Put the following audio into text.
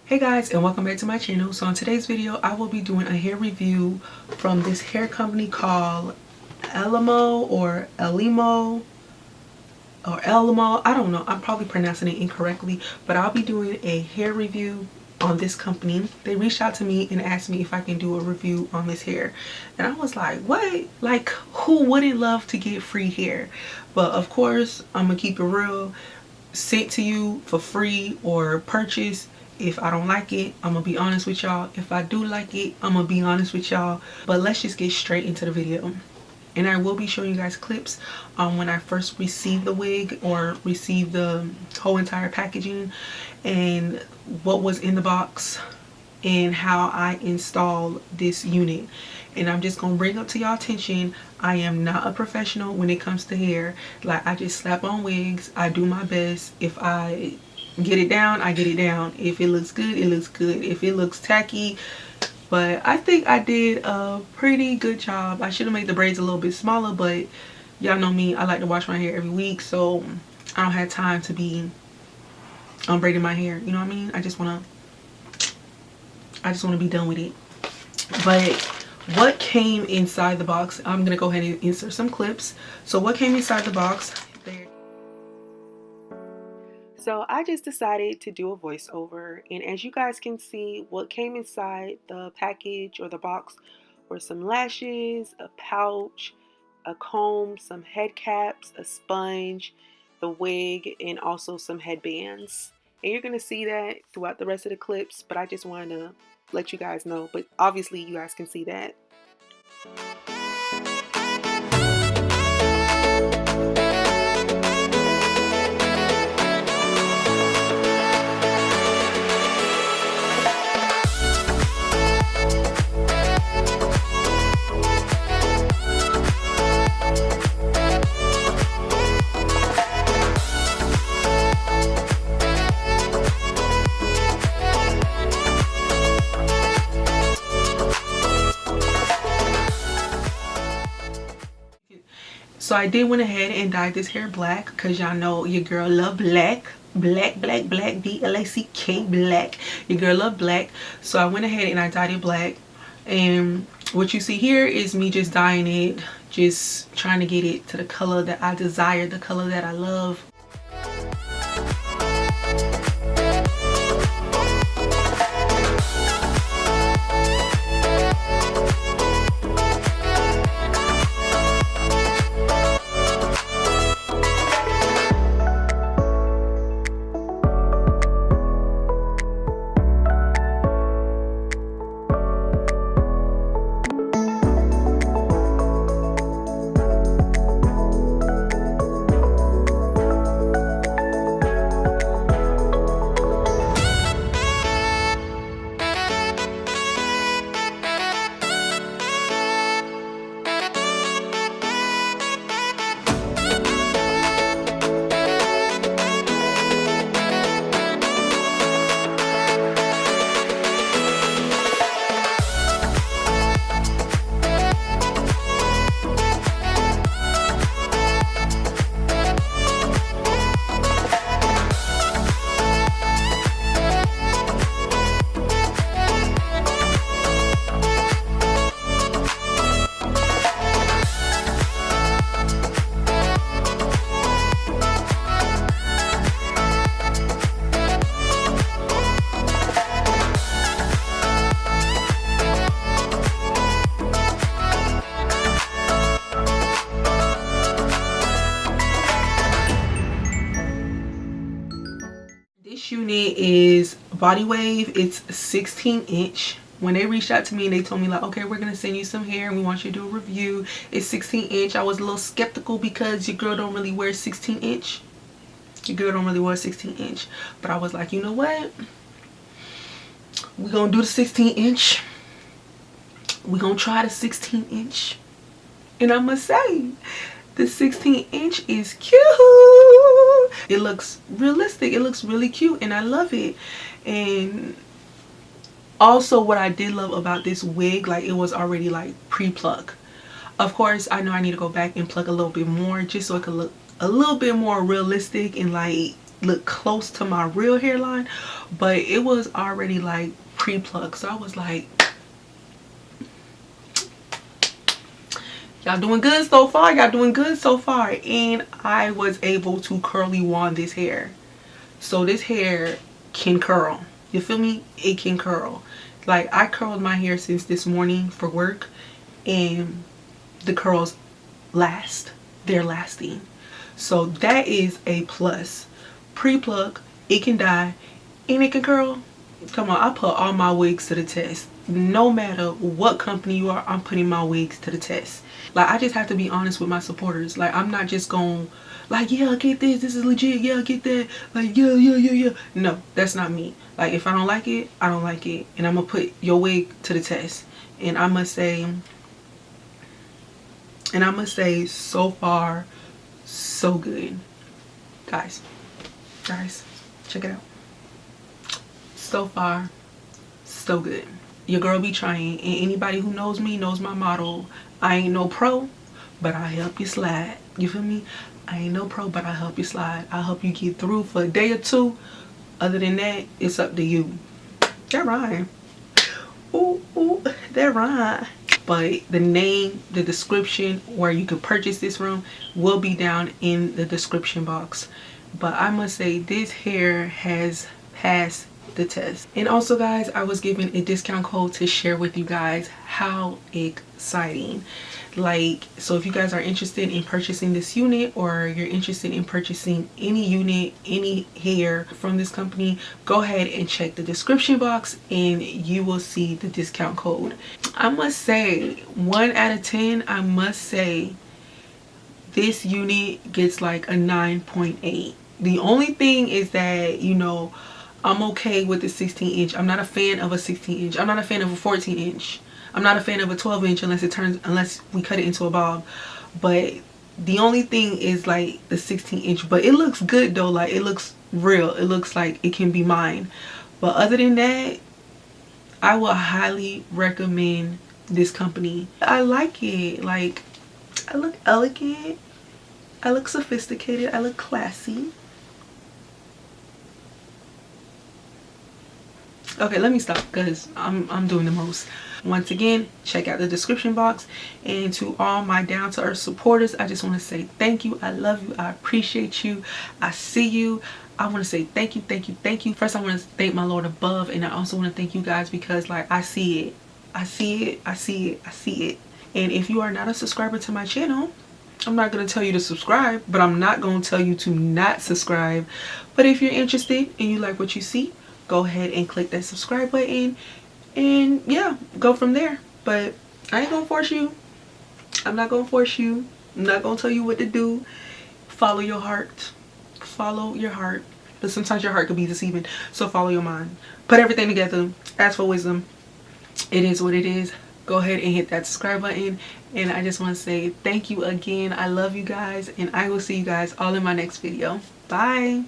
Hey guys, and welcome back to my channel. So in today's video I will be doing a hair review from this hair company called Elemo or Elemo. I don't know, I'm probably pronouncing it incorrectly, but I'll be doing a hair review on this company. They reached out to me and asked me if I can do a review on this hair, and I was like, what? Like, who wouldn't love to get free hair? But of course I'm gonna keep it real, sent to you for free or purchase. If I don't like it, I'm gonna be honest with y'all. If I do like it, I'm gonna be honest with y'all. But let's just get straight into the video. And I will be showing you guys clips when I first received the wig or received the whole entire packaging and what was in the box and how I installed this unit. And I'm just gonna bring up to y'all attention, I am not a professional when it comes to hair. Like, I just slap on wigs, I do my best. If I get it down, I get it down. If it looks good, it looks good. If it looks tacky, but I think I did a pretty good job. I should have made the braids a little bit smaller, but y'all know me, I like to wash my hair every week, so I don't have time to be braiding my hair, you know what I mean? I just want to be done with it. But what came inside the box, I'm gonna go ahead and insert some clips. So what came inside the box there. So I just decided to do a voiceover, and as you guys can see, what came inside the package or the box were some lashes, a pouch, a comb, some head caps, a sponge, the wig, and also some headbands. And you're gonna see that throughout the rest of the clips, but I just wanted to let you guys know. But obviously you guys can see that. So I did went ahead and dyed this hair black because y'all know your girl love black. Black, B-L-A-C-K, black. Your girl love black. So I went ahead and I dyed it black. And what you see here is me just dyeing it, just trying to get it to the color that I desire, the color that I love. Unit is body wave. It's 16-inch. When they reached out to me and they told me like, okay, we're gonna send you some hair and we want you to do a review, it's 16-inch. I was a little skeptical because your girl don't really wear 16-inch. Your girl don't really wear 16-inch, but I was like, you know what, we're gonna do the 16-inch. We're gonna try the 16-inch, and I must say the 16-inch is cute. It looks realistic, it looks really cute, and I love it. And also what I did love about this wig, like, it was already like pre-pluck. Of course I know I need to go back and pluck a little bit more just so it could look a little bit more realistic and like look close to my real hairline, but it was already like pre-plucked. So I was like, y'all doing good so far, y'all doing good so far. And I was able to curly wand this hair. So this hair can curl, you feel me? It can curl. Like, I curled my hair since this morning for work, and the curls last, they're lasting. So that is a plus. Pre-pluck, it can dye and it can curl. Come on, I put all my wigs to the test. No matter what company you are, I'm putting my wigs to the test. Like, I just have to be honest with my supporters. Like, I'm not just going like, yeah, get this is legit, yeah, get that, like, yeah. No, that's not me. Like, if I don't like it, I don't like it, and I'm gonna put your wig to the test. And I must say so far so good. Guys, check it out. So far so good. Your girl be trying, and anybody who knows me knows my motto. I ain't no pro, but I help you slide. You feel me? I ain't no pro, but I help you slide. I help you get through for a day or two. Other than that, it's up to you. That rhyme. Ooh, that rhyme. But the name, the description, where you can purchase this from will be down in the description box. But I must say, this hair has passed the test. And also, guys, I was given a discount code to share with you guys. How exciting. Like, so if you guys are interested in purchasing this unit, or you're interested in purchasing any unit, any hair from this company, go ahead and check the description box and you will see the discount code. I must say, 1 out of 10, I must say this unit gets like a 9.8. The only thing is that, you know, I'm okay with the 16-inch. I'm not a fan of a 16-inch. I'm not a fan of a 14-inch. I'm not a fan of a 12-inch unless we cut it into a bob. But the only thing is like the 16-inch. But it looks good though. Like, it looks real. It looks like it can be mine. But other than that, I will highly recommend this company. I like it. Like, I look elegant. I look sophisticated. I look classy. Okay, let me stop because I'm doing the most. Once again, check out the description box. And to all my down to earth supporters, I just want to say thank you. I love you. I appreciate you. I see you. I want to say thank you. First, I want to thank my Lord above, and I also want to thank you guys because, like, I see it. I see it. And if you are not a subscriber to my channel, I'm not going to tell you to subscribe, but I'm not going to tell you to not subscribe. But if you're interested and you like what you see, go ahead and click that subscribe button, and yeah, go from there. But I ain't gonna force you. I'm not gonna force you. I'm not gonna tell you what to do. Follow your heart. Follow your heart. But sometimes your heart could be deceiving, so follow your mind. Put everything together. Ask for wisdom. It is what it is. Go ahead and hit that subscribe button. And I just want to say thank you again. I love you guys, and I will see you guys all in my next video. Bye.